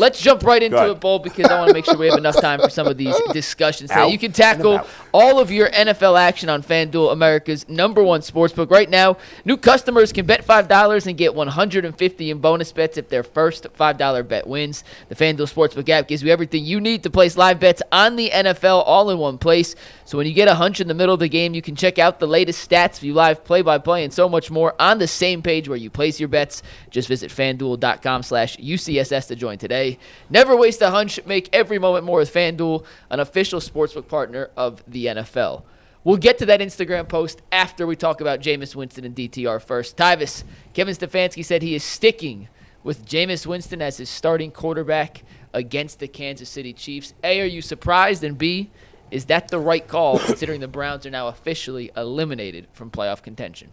Let's jump right into it, Bull, because I want to make sure we have enough time for some of these discussions today. You can tackle all of your NFL action on FanDuel, America's #1 sportsbook. Right now, new customers can bet $5 and get $150 in bonus bets if their first $5 bet wins. The FanDuel Sportsbook app gives you everything you need to place live bets on the NFL all in one place. So when you get a hunch in the middle of the game, you can check out the latest stats, view live play-by-play, and so much more on the same page where you place your bets. Just visit FanDuel.com/UCSS to join today. Never waste a hunch. Make every moment more with FanDuel, an official sportsbook partner of the NFL. We'll get to that Instagram post after we talk about Jameis Winston and DTR first. Tyvis, Kevin Stefanski said he is sticking with Jameis Winston as his starting quarterback against the Kansas City Chiefs. A, are you surprised? And B, is that the right call considering the Browns are now officially eliminated from playoff contention?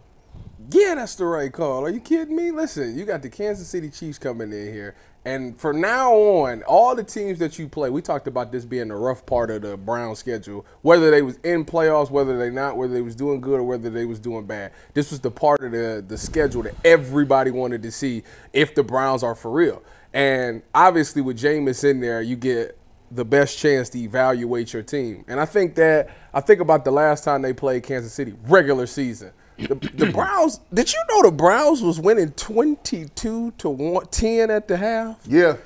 Yeah, that's the right call. Are you kidding me? Listen, you got the Kansas City Chiefs coming in here. And from now on, all the teams that you play, we talked about this being the rough part of the Browns schedule, whether they was in playoffs, whether they not, whether they was doing good or whether they was doing bad. This was the part of the schedule that everybody wanted to see if the Browns are for real. And obviously with Jameis in there, you get the best chance to evaluate your team. And I think about the last time they played Kansas City, regular season. The Browns, did you know the Browns was winning 22-10 at the half? Yeah.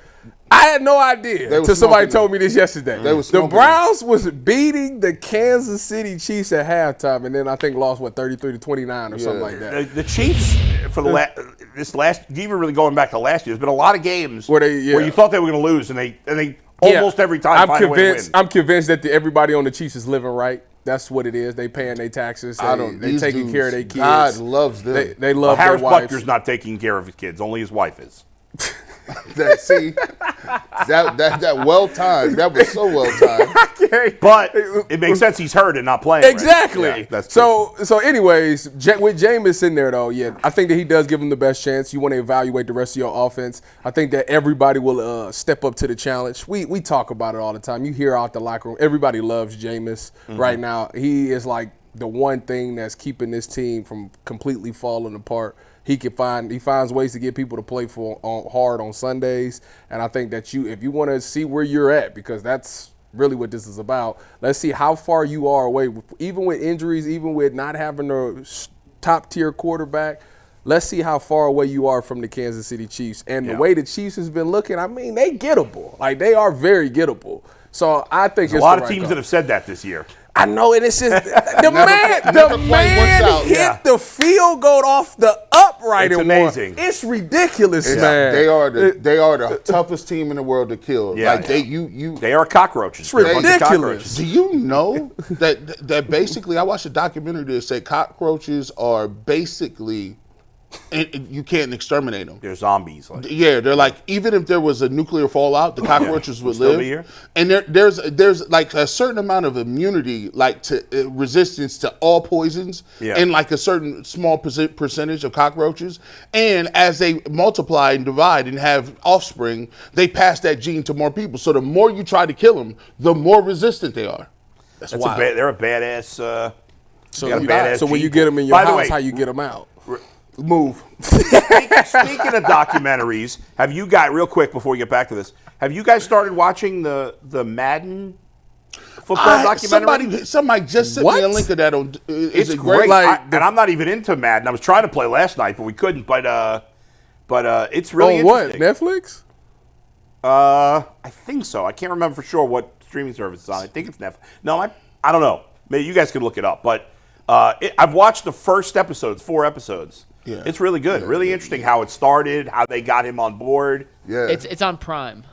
I had no idea until somebody told me this yesterday. The Browns was beating the Kansas City Chiefs at halftime, and then I think lost, 33-29 or something like that. The Chiefs, for this last, even really going back to last year, there's been a lot of games where you thought they were going to lose, and they almost every time find a way to win. I'm convinced that everybody on the Chiefs is living right. That's what it is. They paying their taxes. They taking care of their kids. God loves them. They love Harris their wives. Butker's not taking care of his kids. Only his wife is. That well timed. That was so well timed. But it makes sense he's hurt and not playing. Exactly. Right? Yeah, that's so anyways, with Jameis in there though, yeah, I think that he does give him the best chance. You want to evaluate the rest of your offense. I think that everybody will step up to the challenge. We talk about it all the time. You hear out the locker room, everybody loves Jameis right now. He is like the one thing that's keeping this team from completely falling apart. He finds ways to get people to play hard on Sundays, and I think that if you want to see where you're at, because that's really what this is about. Let's see how far you are away, even with injuries, even with not having a top-tier quarterback. Let's see how far away you are from the Kansas City Chiefs. And the way the Chiefs has been looking, I mean, they gettable. Like, they are very gettable. So I think there's a lot of teams that have said that this year. I know, and it's just the man hit the field goal off the upright. It's amazing. It's ridiculous, man. They are the toughest team in the world to kill. Yeah, like they are cockroaches. It's ridiculous. Do you know that basically? I watched a documentary that said cockroaches are basically. And you can't exterminate them. They're zombies. Yeah, they're like, even if there was a nuclear fallout, the cockroaches would live. Be here. And there's like a certain amount of immunity, like to resistance to all poisons, and like a certain small percentage of cockroaches. And as they multiply and divide and have offspring, they pass that gene to more people. So the more you try to kill them, the more resistant they are. That's wild. They're a badass. So when you get them in your house, how you get them out? Move. Speaking of documentaries, have you guys, real quick before we get back to this, have you guys started watching the Madden football documentary? Somebody just sent me a link of that. It's great. And I'm not even into Madden. I was trying to play last night, but we couldn't. But it's really interesting. What, Netflix? I think so. I can't remember for sure what streaming service it's on. I think it's Netflix. No, I don't know. Maybe you guys could look it up. But I've watched the first episodes, 4 episodes. Yeah. It's really good. Really interesting how it started, how they got him on board. Yeah. It's on Prime.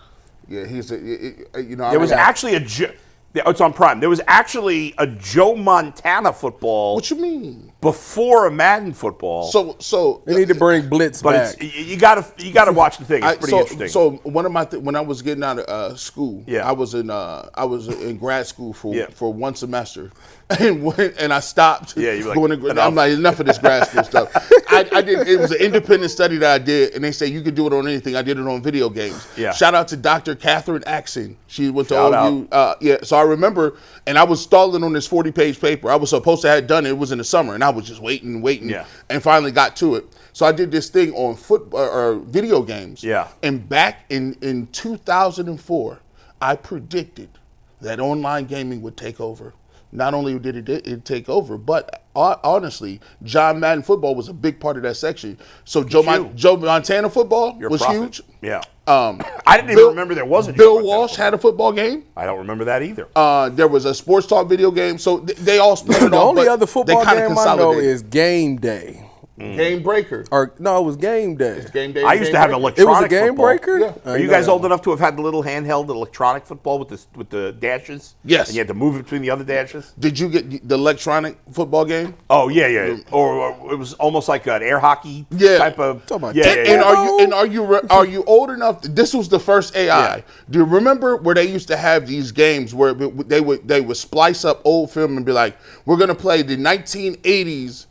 Yeah, There was actually it's on Prime. There was actually a Joe Montana football. What you mean? Before a Madden football. So they need to bring Blitz back. But you gotta watch the thing. It's pretty interesting. So one of my when I was getting out of school, I was in grad school for 1 semester, and I stopped. Yeah, you going to. I'm like, enough of this grad school stuff. I did. It was an independent study that I did, and they say you can do it on anything. I did it on video games. Yeah. Shout out to Dr. Catherine Axon. She went to OU. So I remember, and I was stalling on this 40-page paper. I was supposed to have done it. It was in the summer, and I was just waiting, and finally got to it. So I did this thing on video games. Yeah. And back in 2004, I predicted that online gaming would take over. Not only did it take over, but honestly, John Madden football was a big part of that section. So Joe Montana football was huge. Yeah. I didn't even remember there was a Bill Walsh had a football game. I don't remember that either. There was a sports talk video game. So they all split it The off, only but other football they kinda game I know consolidated. is Game Day. Game Breaker. Or no, it was Game Day. Game Day. I used to have Breaker. electronic It was a Game football. Breaker? Yeah. Are you guys old enough to have had the little handheld electronic football with the dashes? Yes. And you had to move it between the other dashes? Did you get the electronic football game? Oh, yeah. Or it was almost like an air hockey type of. about And are you old enough? This was the first AI. Yeah. Do you remember where they used to have these games where they would splice up old film and be like, we're gonna play the 1980s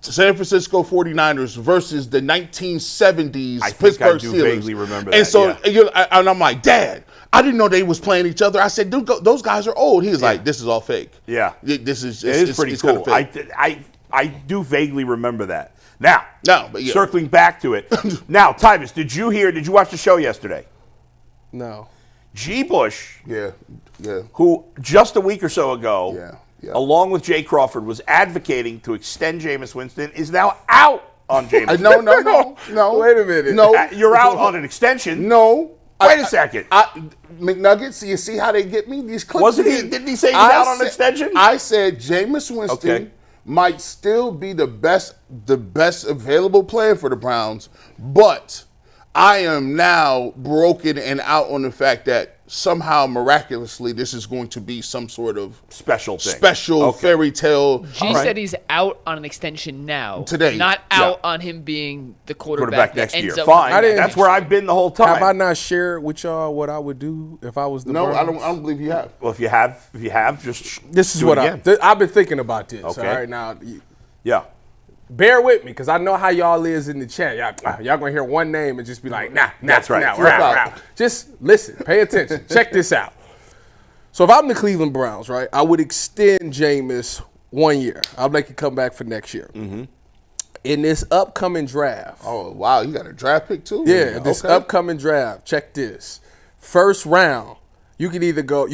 San Francisco 49ers versus the 1970s I think Pittsburgh I do Steelers. vaguely remember that, And so yeah. and I'm like, Dad, I didn't know they was playing each other. I said, those guys are old. He was like, this is all fake. Yeah. This is It is pretty cool. I do vaguely remember that. Now, circling back to it. Now, Tyvis, did you watch the show yesterday? No. G. Bush, Yeah. who just a week or so ago, Yeah. along with Jay Crawford, was advocating to extend Jameis Winston, is now out on Jameis. No. Wait a minute. No. You're out on an extension. No. Wait a second. McNuggets, you see how they get me? These clips. Didn't he say he was out on extension? I said Jameis Winston might still be the best available player for the Browns, but I am now broken and out on the fact that somehow miraculously this is going to be some sort of special thing. Fairy tale. G said he's out on an extension now. Today. Not out on him being the quarterback next that year. ends up Fine. with That's where I've been the whole time. Have I not shared with y'all what I would do if I was the Browns? I don't believe you have. Well, if you have, just This is do what it I've been thinking about this. Okay. All right, now, yeah. bear with me, because I know how y'all is in the chat. Y'all gonna hear one name and just be like, nah. That's right. Nah, Flip out. Just listen, pay attention. Check this out. So if I'm the Cleveland Browns, right, I would extend Jameis 1 year. I'll make it come back for next year. Mm-hmm. In this upcoming draft. Oh, wow. You got a draft pick too? Yeah, this upcoming draft. Check this. First round, you can either go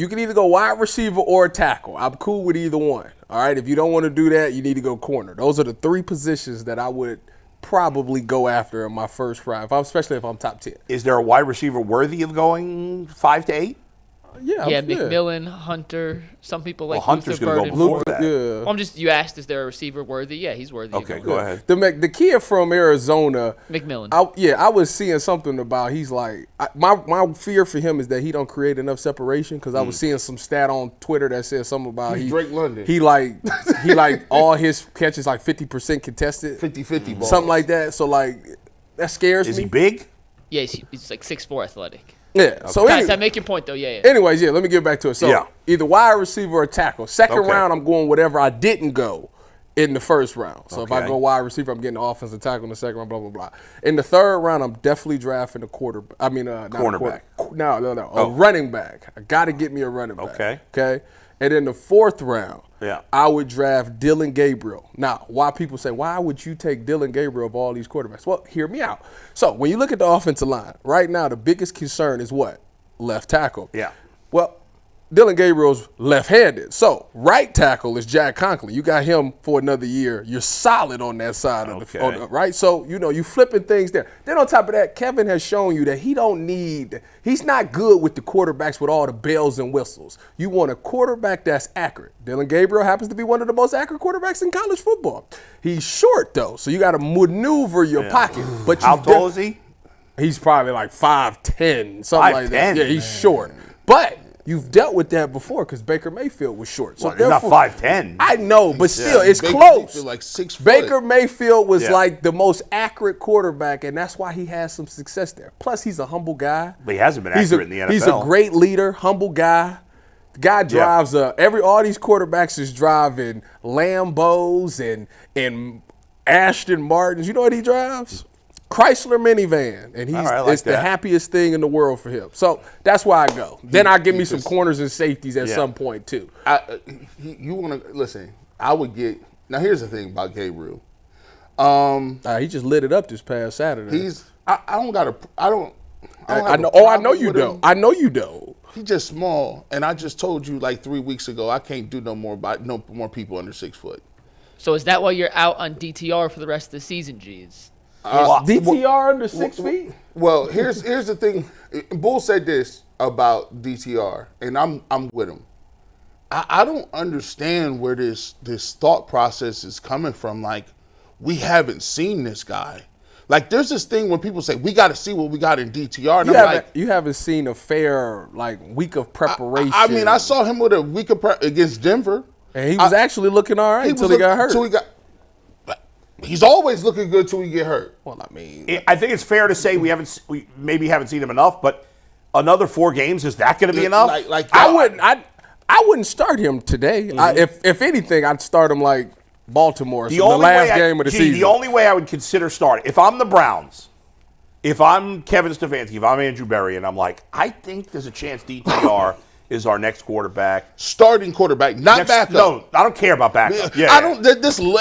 wide receiver or tackle. I'm cool with either one. All right. If you don't want to do that, you need to go corner. Those are the three positions that I would probably go after in my first round, especially if I'm top 10. Is there a wide receiver worthy of going 5 to 8? Yeah, McMillan, Hunter. Some people like Hunter's Luther going to Burden. go before that. Yeah. Well, you asked, is there a receiver worthy? Yeah, he's worthy. Okay, go ahead. The kid from Arizona, McMillan. I was seeing something about he's like my fear for him is that he don't create enough separation, because I was seeing some stat on Twitter that said something about Drake London. He like all his catches like 50% contested, 50-50 balls. something like that. So like that scares me. Is he big? Yeah, he's like 6'4" athletic. Yeah. Okay. So Guys, make your point though. Yeah. anyways, let me get back to it. So either wide receiver or tackle. Second round, I'm going whatever I didn't go in the first round. So if I go wide receiver, I'm getting the offensive tackle in the second round, blah, blah, blah. In the third round, I'm definitely drafting a quarterback. Cornerback. A running back. I got to get me a running back. Okay. And in the fourth round, I would draft Dylan Gabriel. Now, why people say, why would you take Dylan Gabriel of all these quarterbacks? Well, hear me out. So when you look at the offensive line, right now the biggest concern is what? Left tackle. Yeah. Well, Dylan Gabriel's left-handed. So right tackle is Jack Conklin. You got him for another year. You're solid on that side of the right? So, you flipping things there. Then on top of that, Kevin has shown you that he's not good with the quarterbacks with all the bells and whistles. You want a quarterback that's accurate. Dylan Gabriel happens to be one of the most accurate quarterbacks in college football. He's short, though, so you got to maneuver your pocket. But how tall is he? He's probably like 5'10", something like that. Yeah, he's short. But you've dealt with that before, because Baker Mayfield was short. So he's not 5'10". I know, but still, it's close. Like 6 foot. Baker Mayfield was like the most accurate quarterback, and that's why he has some success there. Plus, he's a humble guy. But he hasn't been accurate in the NFL. He's a great leader, humble guy. The guy drives all these quarterbacks is driving Lambos and Ashton Martins. You know what he drives? Chrysler minivan, and it's the happiest thing in the world for him. So that's why I go. Then I give me some corners and safeties at some point too. You want to listen? I would get. Now here's the thing about Gabriel. He just lit it up this past Saturday. I know you don't. I know you don't. He's just small, and I just told you like 3 weeks ago I can't do no more people under 6 foot. So is that why you're out on DTR for the rest of the season, G's? DTR under 6 feet? Well, here's the thing. Bull said this about DTR, and I'm with him. I don't understand where this thought process is coming from. Like, we haven't seen this guy. Like, there's this thing when people say, we got to see what we got in DTR. And you haven't seen a fair, week of preparation. I mean, I saw him with a week of against Denver. And he was actually looking all right until he got hurt. He's always looking good till he get hurt. Well, I mean, I think it's fair to say we maybe haven't seen him enough, but another 4 games, is that going to be enough? I wouldn't start him today. Mm-hmm. If anything, I'd start him like Baltimore, the last game of the season. The only way I would consider starting, if I'm the Browns, if I'm Kevin Stefanski, if I'm Andrew Berry, and I'm like, I think there's a chance DTR is our next quarterback. Starting quarterback, not backup. No, I don't care about backup.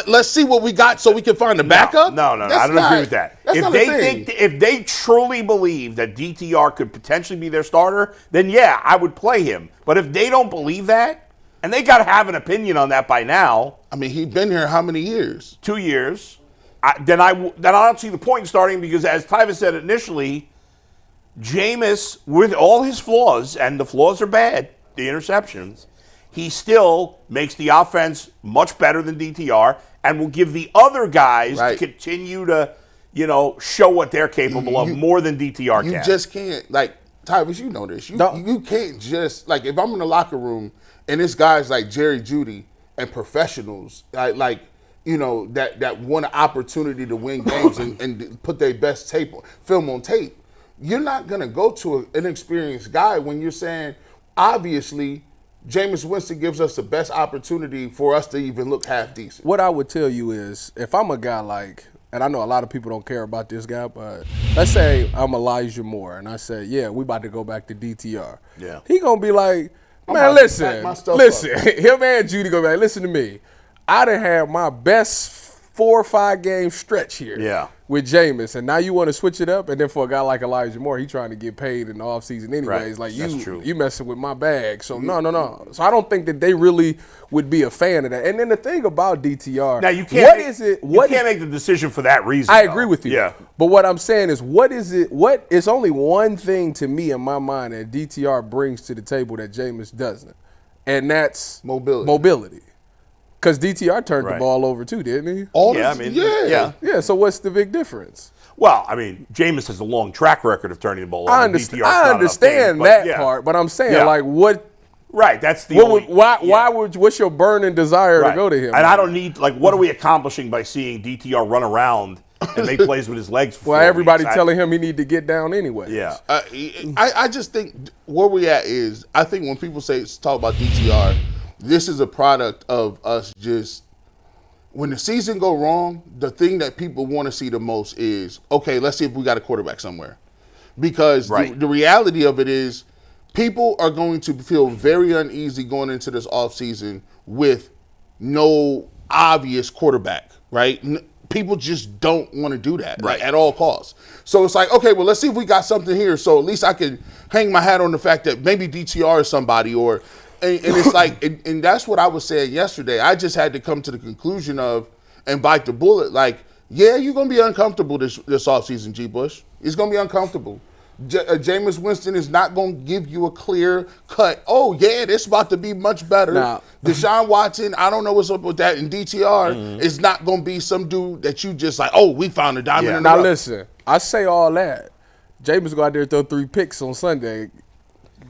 Let's see what we got so we can find a backup. No, I don't agree with that. If they truly believe that DTR could potentially be their starter, then yeah, I would play him. But if they don't believe that, and they got to have an opinion on that by now. I mean, he's been here how many years? 2 years. Then I don't see the point in starting because, as Tyvis said initially, Jameis, with all his flaws, and the flaws are bad, the interceptions, he still makes the offense much better than DTR and will give the other guys to continue to, show what they're capable of more than DTR can. You just can't, Tyvis, you know this. You can't just, if I'm in the locker room and it's guys like Jerry Jeudy and professionals, that want an opportunity to win games and put their best film on tape, you're not going to go to an inexperienced guy when you're saying, obviously, Jameis Winston gives us the best opportunity for us to even look half decent. What I would tell you is, if I'm a guy and I know a lot of people don't care about this guy, but let's say I'm Elijah Moore, and I say, yeah, we about to go back to DTR. Yeah. He going to be like, man, listen, him and Judy go back, listen to me. I done had my best 4 or 5 game stretch here with Jameis, and now you want to switch it up, and then for a guy like Elijah Moore, he trying to get paid in the offseason anyways. You messing with my bag. So no. So I don't think that they really would be a fan of that. And then the thing about DTR, now you can't make the decision for that reason. I agree with you. Yeah. But what I'm saying is, it's only one thing to me in my mind that DTR brings to the table that Jameis doesn't, and that's mobility. Because DTR turned the ball over too, didn't he? Yeah. So what's the big difference? Well, I mean, Jameis has a long track record of turning the ball over. I understand that part, but I'm saying, what? Right, that's the what's your burning desire to go to him? And I don't need, what are we accomplishing by seeing DTR run around and make plays with his legs? Well, everybody telling him he need to get down anyway. Yeah. I just think where we at is, I think when people talk about DTR, this is a product of us just, when the season go wrong, the thing that people want to see the most is, okay, let's see if we got a quarterback somewhere. Because the reality of it is, people are going to feel very uneasy going into this offseason with no obvious quarterback, right? People just don't want to do that at all costs. So it's like, okay, well, let's see if we got something here. So at least I can hang my hat on the fact that maybe DTR is somebody, and it's like, and that's what I was saying yesterday. I just had to come to the conclusion of, and bite the bullet, you're going to be uncomfortable this offseason, G. Bush. It's going to be uncomfortable. Jameis Winston is not going to give you a clear cut. Oh, yeah, this about to be much better. Now, Deshaun Watson, I don't know what's up with that. And DTR is not going to be some dude that you just we found a diamond in the rough. Now, listen, I say all that. Jameis go out there and throw 3 picks on Sunday.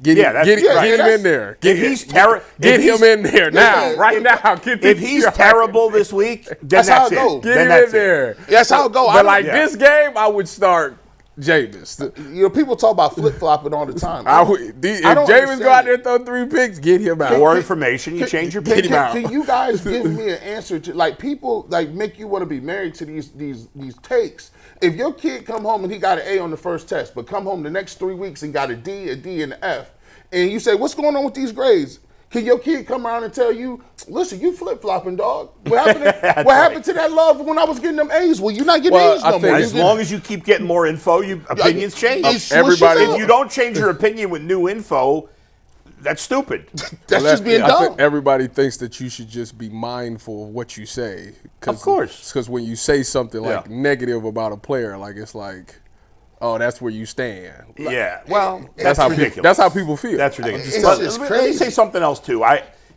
Get him in there. Get him in there now, right now. If he's terrible this week, then that's how it goes. Get him in there. That's how it goes. But this game, I would start Jameis. You know, people talk about flip-flopping all the time. If Jameis go out there and throw 3 picks, get him out. More information, you change your pick. Can you guys give me an answer to, like, people like make you want to be married to these takes? If your kid come home and he got an A on the first test, but come home the next 3 weeks and got a D, and an F, and you say, what's going on with these grades? Can your kid come around and tell you, listen, you flip-flopping, dog? What happened to that love when I was getting them A's? Well, you're not getting A's no more. As long as you keep getting more info, opinions change. Everybody, if you don't change your opinion with new info, that's stupid. That's just being dumb. I think everybody thinks that you should just be mindful of what you say. Of course. Because when you say something like negative about a player, like it's like, oh, that's where you stand. Yeah, well, that's how ridiculous. That's how people feel. That's ridiculous. It's Let me say something else too.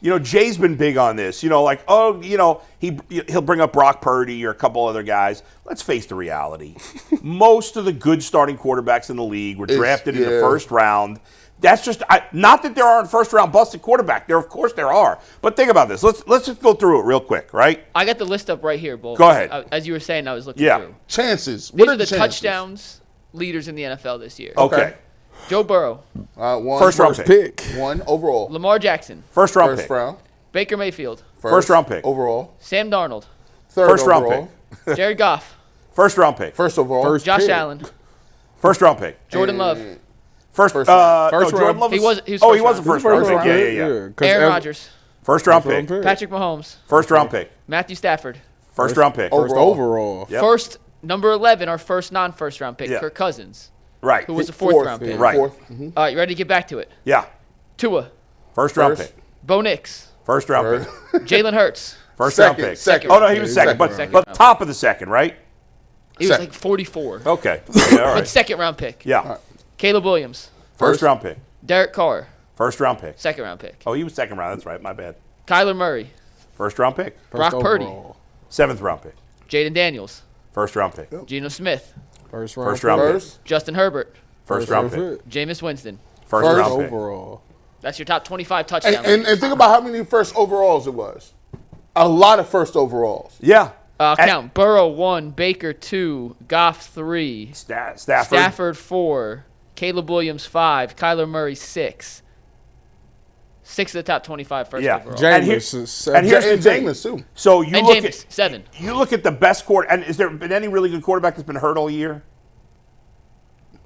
Jay's been big on this. Like, he'll bring up Brock Purdy or a couple other guys. Let's face the reality. Most of the good starting quarterbacks in the league were drafted in the first round. That's just not that there aren't first round busted quarterback. Of course there are. But think about this. Let's just go through it real quick, right? I got the list up right here, Bull. Go ahead. As you were saying, I was looking through. Chances. These are the touchdowns leaders in the NFL this year. Okay. Joe Burrow. First round pick. 1 overall. Lamar Jackson. First round pick. Baker Mayfield. First round pick. Overall. Sam Darnold. First round pick. Jared Goff. First round pick. First overall. Josh Allen. First round pick. Jordan Love. First round. Jordan Love he was he was a first round pick. Yeah. Aaron Rodgers. First round pick. Patrick Mahomes. First round pick. Matthew Stafford. First round pick. First overall. Yep. First, number 11, our first non-first round pick, Kirk Cousins. Right. Who was a fourth round pick. Right. All right, you ready to get back to it? Yeah. Tua. First round pick. Bo Nix. First round pick. Jalen Hurts. First round pick. Second. Oh, no, he was second. But top of the second, right? He was like 44. Okay. Yeah, all right. But second round pick. Yeah. Caleb Williams. First round pick. Derek Carr. First round pick. Second round pick. Oh, he was second round. That's right. My bad. Kyler Murray. First round pick. Brock Purdy. Seventh round pick. Jaden Daniels. First round pick. Geno Smith. First round pick. Justin Herbert. First round pick. Jameis Winston. First round pick. Overall. That's your top 25 touchdowns. And think about how many first overalls it was. A lot of first overalls. Yeah. Count Burrow 1, Baker 2, Goff 3, Stafford 4, Caleb Williams 5, Kyler Murray 6. 6 of the top 25 first overall. Jameis and here's the thing. Jameis too. So you and look Jameis, at 7. You look at the best quarter. And is there been any really good quarterback that's been hurt all year?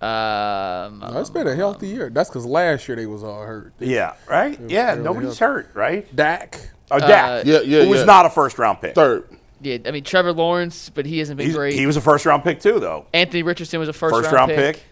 No, it's been a healthy year. That's because last year they was all hurt. Yeah, right? Yeah, nobody's hurt, right? Dak. Dak. Who was not a first round pick. Third. Yeah, I mean Trevor Lawrence, but he hasn't been great. He was a first round pick too, though. Anthony Richardson was a first round pick.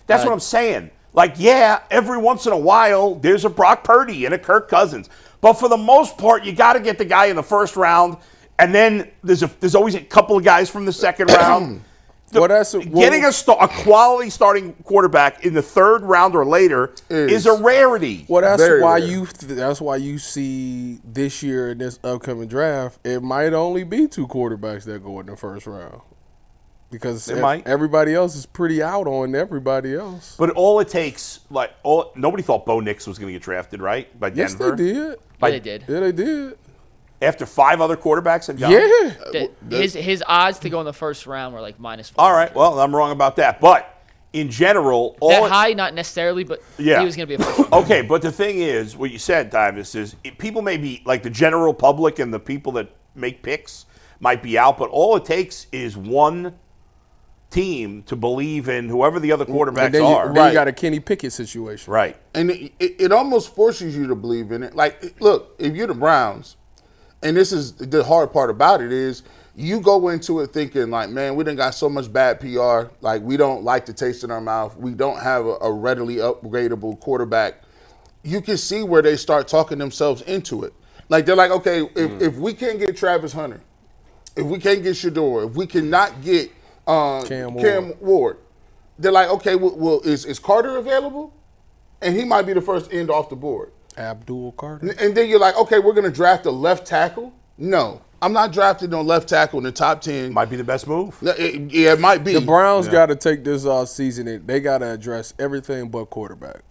That's what I'm saying. Like, yeah, every once in a while there's a Brock Purdy and a Kirk Cousins, but for the most part, you got to get the guy in the first round, and then there's always a couple of guys from the second round. Getting a quality starting quarterback in the third round or later is a rarity. Well, that's why you see this year in this upcoming draft, it might only be 2 quarterbacks that go in the first round. Because everybody else is pretty out on everybody else. But all it takes, nobody thought Bo Nix was going to get drafted, right? By Denver. Yes, they did. They did. Yeah, they did. After 5 other quarterbacks had gone? Yeah. His odds to go in the first round were like -4. All right, well, I'm wrong about that. But in general, high, not necessarily, but he was going to be a first round. Okay, but the thing is, what you said, Tyvis, is people may be, like the general public and the people that make picks might be out, but all it takes is one team to believe in whoever the other quarterbacks are. Then you got a Kenny Pickett situation. Right. And it almost forces you to believe in it. Like, look, if you're the Browns, and this is the hard part about it is you go into it thinking like, man, we done got so much bad PR. Like, we don't like the taste in our mouth. We don't have a readily upgradable quarterback. You can see where they start talking themselves into it. Like, they're like, okay, if we can't get Travis Hunter, if we can't get Shador, if we cannot get Cam Ward, they're like, okay, well is Carter available? And he might be the first end off the board. Abdul Carter. And then you're like, okay, we're going to draft a left tackle? No. I'm not drafting no left tackle in the top 10. Might be the best move. It might be. The Browns got to take this season. They got to address everything but quarterback.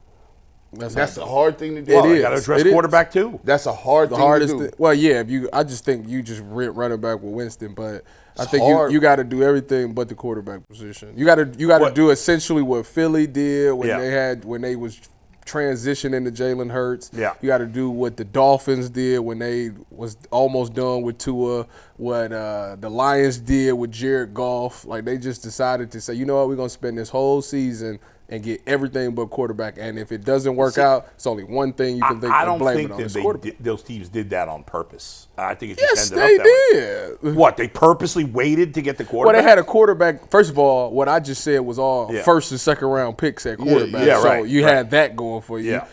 That's a hard thing to do. Well, It you got to is. address It is. quarterback too. That's a hard thing hardest to do. thing. Well, yeah. I just think you just running back with Winston, but I think hard. you got to do everything but the quarterback position. You got to do essentially what Philly did when they was transitioning to Jalen Hurts. Yeah. You got to do what the Dolphins did when they was almost done with Tua. What the Lions did with Jared Goff. Like they just decided to say, you know what, we're gonna spend this whole season and get everything but quarterback. And if it doesn't work out, it's only one thing you can think I of don't blaming think on. that It's quarterback. those teams did that on purpose. I think it Yes, just they ended up that way. did. What, they purposely waited to get the Well, quarterback? they had a quarterback. First of all, what I just said was all first and second round picks at quarterback. yeah, so right, you had that going for you. Yeah.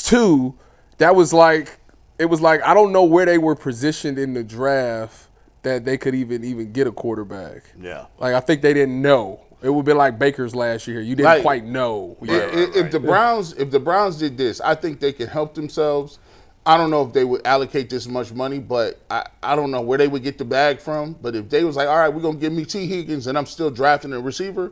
Two, it was like I don't know where they were positioned in the draft that they could even get a quarterback. Yeah. Like I think they didn't know. It would be like Baker's last year. You didn't quite know. If the Browns did this, I think they could help themselves. I don't know if they would allocate this much money, but I don't know where they would get the bag from. But if they was like, all right, we're gonna give me T. Higgins and I'm still drafting a receiver,